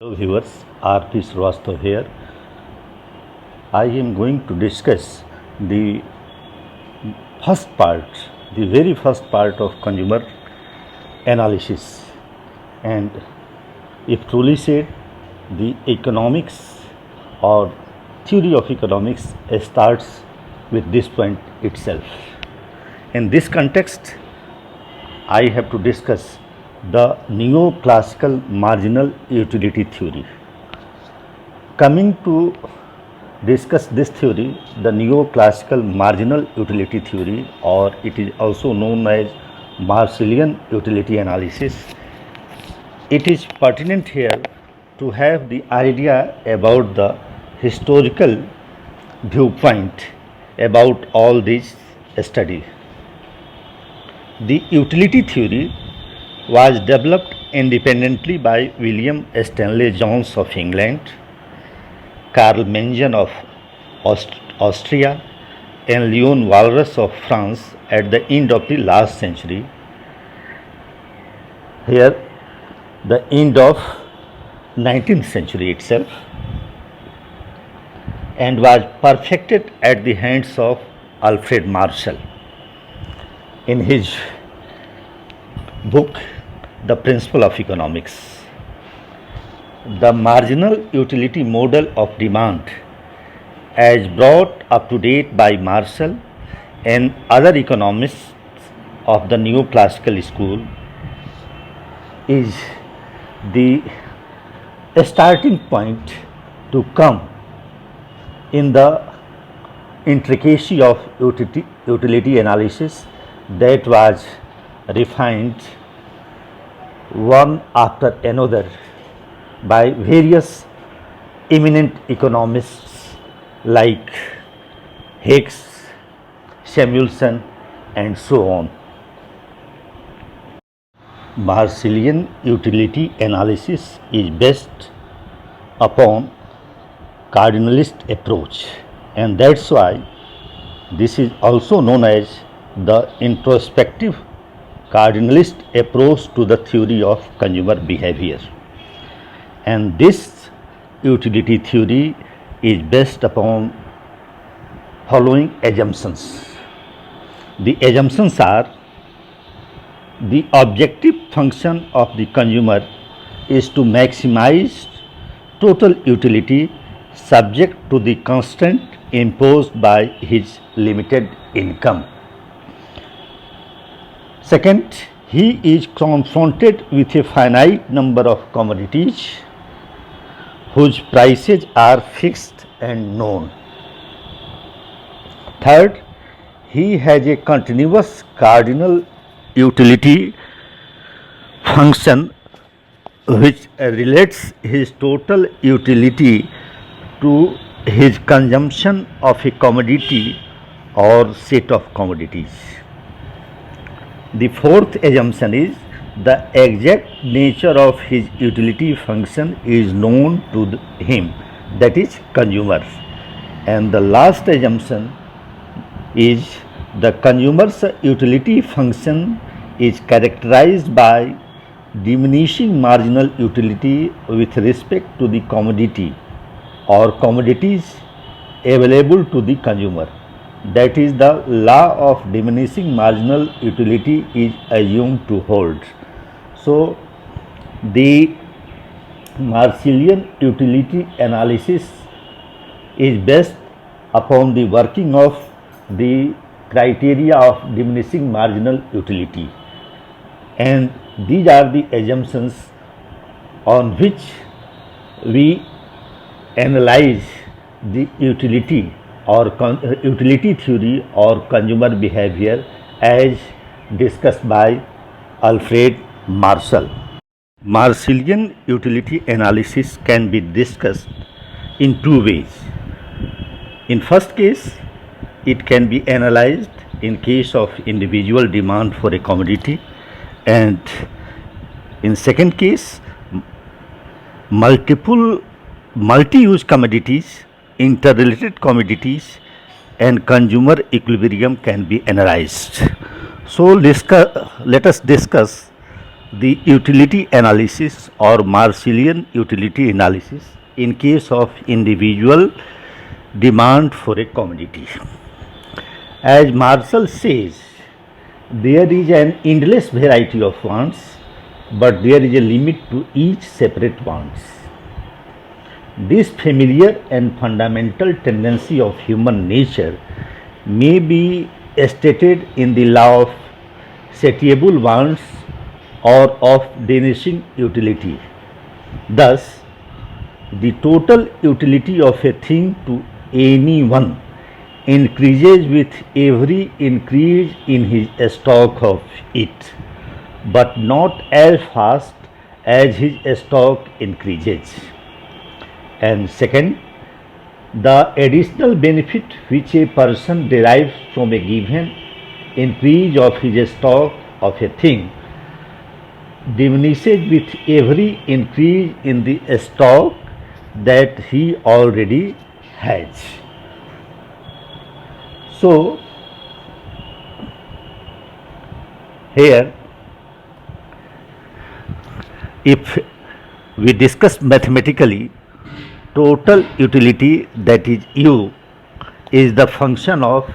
Hello viewers, R.P. Srivastava here. I am going to discuss the first part, the very first part of consumer analysis. And if truly said, the economics or theory of economics starts with this point itself. In this context, I have to discuss the neoclassical marginal utility theory. Coming to discuss this theory, the neoclassical marginal utility theory, or it is also known as Marshallian utility analysis, it is pertinent here to have the idea about the historical viewpoint about all this study. The utility theory was developed independently by William Stanley Jones of England, Karl Mengen of Austria, and Leon Walras of France at the end of the last century. Here, the end of 19th century itself, and was perfected at the hands of Alfred Marshall in his book The Principle of Economics. The marginal utility model of demand, as brought up to date by Marshall and other economists of the neoclassical school, is the starting point to come in the intricacy of utility analysis that was refined one after another by various eminent economists like Hicks, Samuelson, and so on. Marshallian utility analysis is based upon cardinalist approach, and that's why this is also known as the introspective cardinalist approach to the theory of consumer behavior. And this utility theory is based upon following assumptions. The assumptions are: the objective function of the consumer is to maximize total utility subject to the constraint imposed by his limited income. Second, he is confronted with a finite number of commodities whose prices are fixed and known. Third, he has a continuous cardinal utility function which relates his total utility to his consumption of a commodity or set of commodities. The fourth assumption is the exact nature of his utility function is known to him, that is consumer. And the last assumption is the consumer's utility function is characterized by diminishing marginal utility with respect to the commodity or commodities available to the consumer. That is, the law of diminishing marginal utility is assumed to hold. So, the Marshallian utility analysis is based upon the working of the criteria of diminishing marginal utility, and these are the assumptions on which we analyze the utility or utility theory or consumer behavior as discussed by Alfred Marshall. Marshallian utility analysis can be discussed in two ways. In first case, it can be analyzed in case of individual demand for a commodity, and in second case, multi-use commodities, interrelated commodities, and consumer equilibrium can be analyzed. So let us discuss the utility analysis or Marshallian utility analysis in case of individual demand for a commodity. As Marshall says, there is an endless variety of wants, but there is a limit to each separate wants. This familiar and fundamental tendency of human nature may be stated in the law of satiable wants or of diminishing utility. Thus, the total utility of a thing to anyone increases with every increase in his stock of it, but not as fast as his stock increases. And second, the additional benefit which a person derives from a given increase of his stock of a thing diminishes with every increase in the stock that he already has. So, here if we discuss mathematically, total utility, that is U, is the function of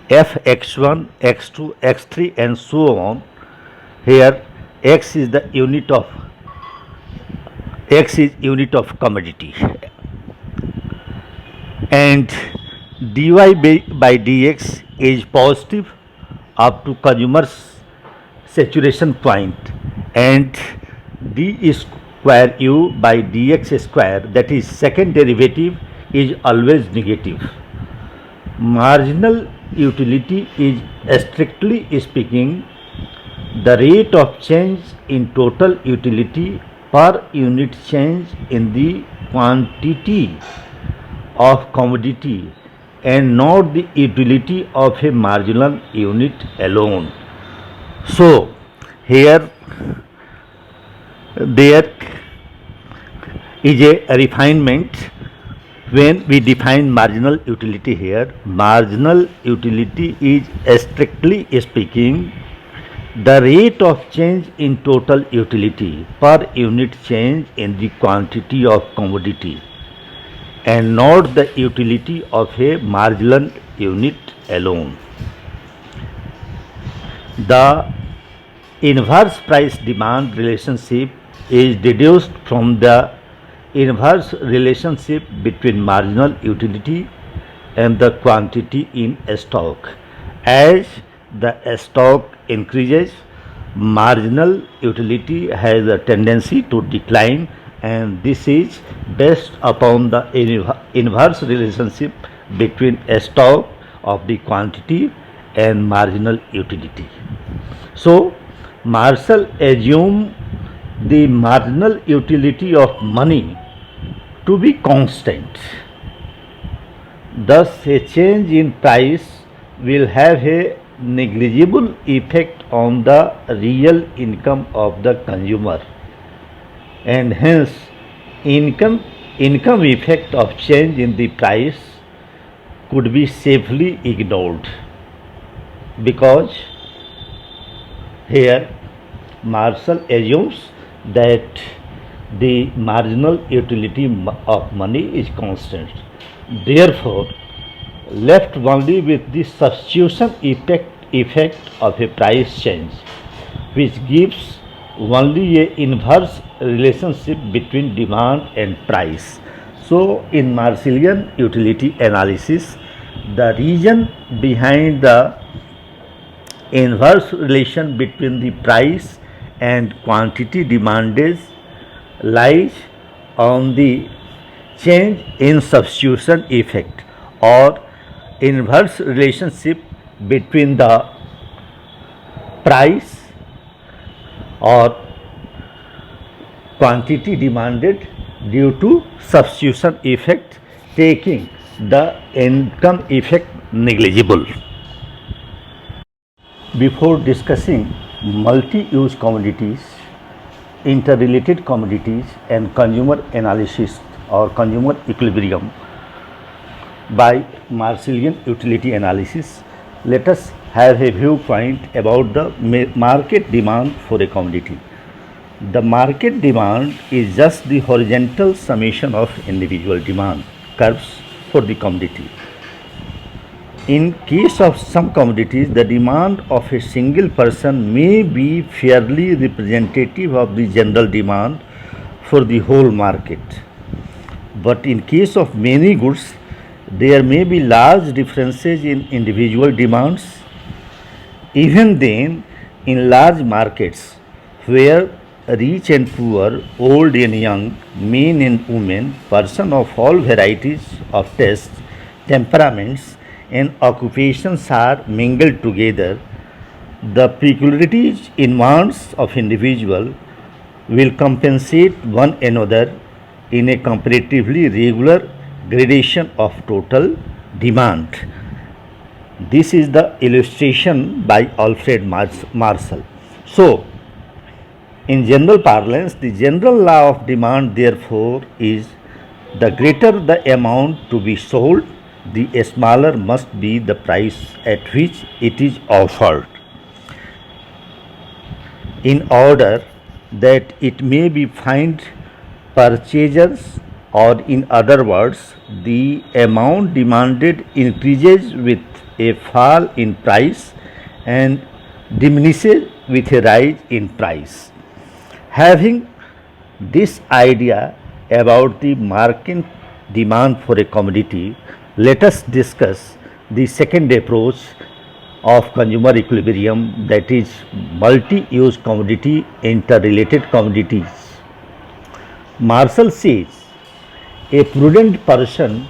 f x1, x2, x3 and so on. Here x is unit of commodity, and dy by dx is positive up to consumer's saturation point, and d square u by dx square, that is second derivative, is always negative. Marginal utility is, strictly speaking, the rate of change in total utility per unit change in the quantity of commodity, and not the utility of a marginal unit alone. So, here there is a refinement when we define marginal utility. Here, marginal utility is, strictly speaking, the rate of change in total utility per unit change in the quantity of commodity, and not the utility of a marginal unit alone. The inverse price demand relationship is deduced from the inverse relationship between marginal utility and the quantity in stock. As the stock increases, marginal utility has a tendency to decline, and this is based upon the inverse relationship between stock of the quantity and marginal utility. So, Marshall assumed the marginal utility of money to be constant. Thus, a change in price will have a negligible effect on the real income of the consumer, and hence income effect of change in the price could be safely ignored, because here Marshall assumes that the marginal utility of money is constant. Therefore, left only with the substitution effect of a price change, which gives only a inverse relationship between demand and price. So, in Marshallian utility analysis, the reason behind the inverse relation between the price and quantity demanded lies on the change in substitution effect, or inverse relationship between the price or quantity demanded due to substitution effect, taking the income effect negligible. Before discussing multi-use commodities, interrelated commodities and consumer analysis or consumer equilibrium by Marshallian utility analysis, let us have a viewpoint about the market demand for a commodity. The market demand is just the horizontal summation of individual demand curves for the commodity. In case of some commodities, the demand of a single person may be fairly representative of the general demand for the whole market. But in case of many goods, there may be large differences in individual demands. Even then, in large markets where rich and poor, old and young, men and women, persons of all varieties of tastes, temperaments, and occupations are mingled together, the peculiarities in wants of individual will compensate one another in a comparatively regular gradation of total demand. This is the illustration by Alfred Marshall. So, in general parlance, the general law of demand, therefore, is the greater the amount to be sold, the smaller must be the price at which it is offered, in order that it may be find purchasers, or in other words, the amount demanded increases with a fall in price and diminishes with a rise in price. Having this idea about the market demand for a commodity, let us discuss the second approach of consumer equilibrium, that is multi-use commodity, interrelated commodities. Marshall says a prudent person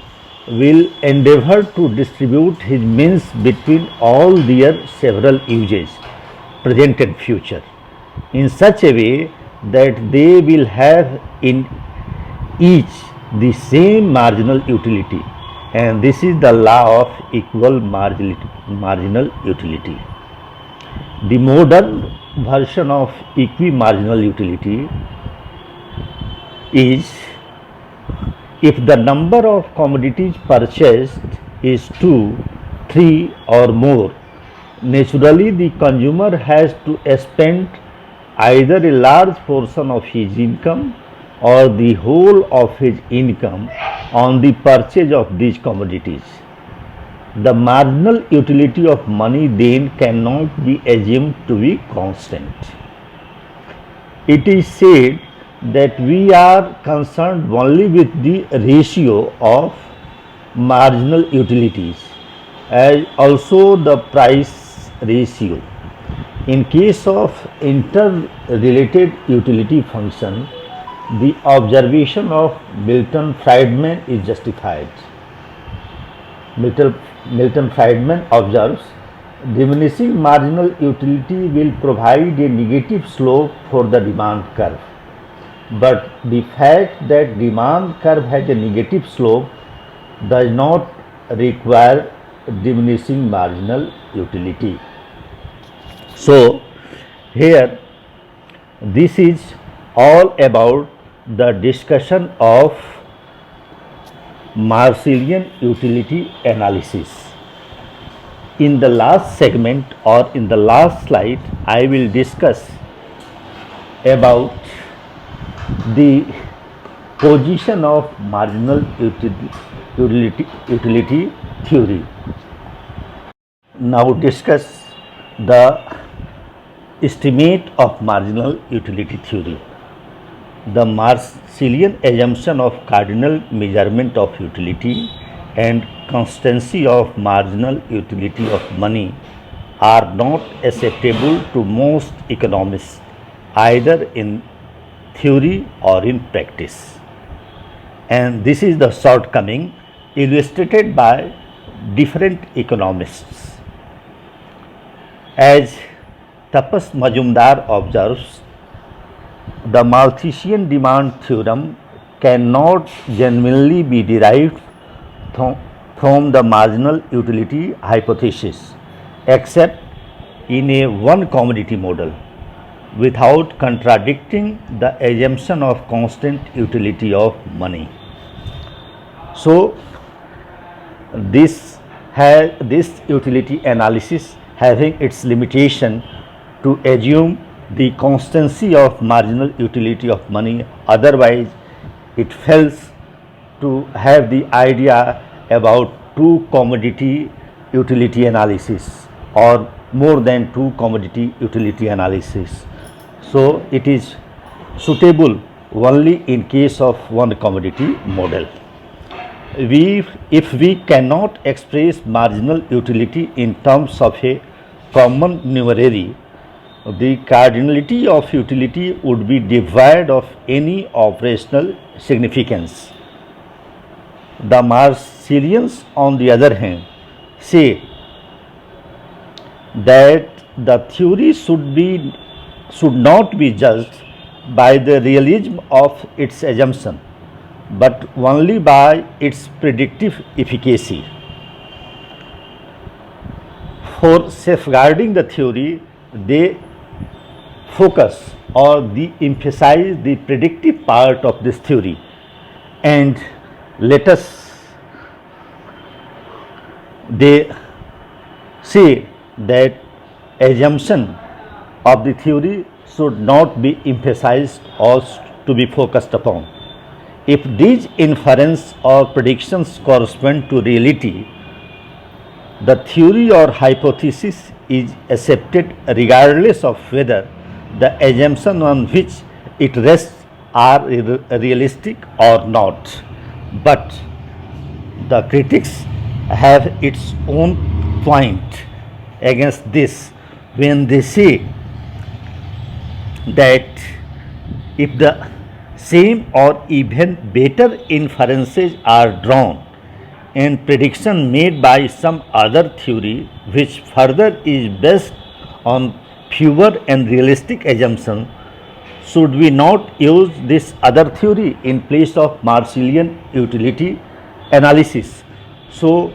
will endeavor to distribute his means between all their several uses, present and future, in such a way that they will have in each the same marginal utility, and this is the law of equal marginal utility. The modern version of equi-marginal utility is, if the number of commodities purchased is 2, 3 or more, naturally the consumer has to spend either a large portion of his income or the whole of his income on the purchase of these commodities. The marginal utility of money then cannot be assumed to be constant. It is said that we are concerned only with the ratio of marginal utilities, as also the price ratio. In case of interrelated utility function, the observation of Milton Friedman is justified. Milton Friedman observes, diminishing marginal utility will provide a negative slope for the demand curve. But the fact that demand curve has a negative slope does not require diminishing marginal utility. So, here this is all about the discussion of Marshallian utility analysis. In the last segment or in the last slide, I will discuss about the position of marginal utility theory. Now discuss the estimate of marginal utility theory. The Marshallian assumption of cardinal measurement of utility and constancy of marginal utility of money are not acceptable to most economists, either in theory or in practice. And this is the shortcoming illustrated by different economists. As Tapas Majumdar observes, the Malthusian demand theorem cannot genuinely be derived from the marginal utility hypothesis except in a one commodity model, without contradicting the assumption of constant utility of money. So, this utility analysis having its limitation to assume the constancy of marginal utility of money, otherwise it fails to have the idea about two commodity utility analysis or more than two commodity utility analysis. So it is suitable only in case of one commodity model. If we cannot express marginal utility in terms of a common numeraire, the cardinality of utility would be devoid of any operational significance. The Marshallians, on the other hand, say that the theory should not be judged by the realism of its assumption, but only by its predictive efficacy. For safeguarding the theory, they focus or emphasize the predictive part of this theory, and they say that assumption of the theory should not be emphasized or to be focused upon. If these inference or predictions correspond to reality, the theory or hypothesis is accepted regardless of whether the assumptions on which it rests are realistic or not. But the critics have its own point against this when they say that if the same or even better inferences are drawn and prediction made by some other theory which further is based on fewer and realistic assumptions, should we not use this other theory in place of Marshallian utility analysis? So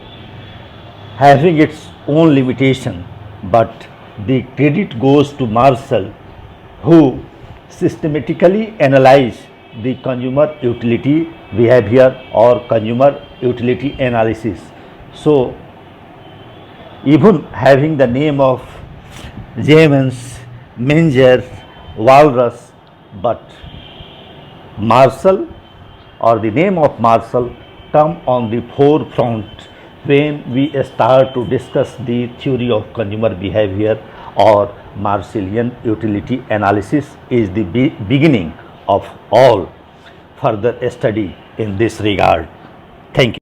having its own limitation, but the credit goes to Marshall, who systematically analyzed the consumer utility behavior or consumer utility analysis. So even having the name of Jevons, Menger, Walras, but Marshall or the name of Marshall come on the forefront when we start to discuss the theory of consumer behavior, or Marshallian utility analysis is the beginning of all further study in this regard. Thank you.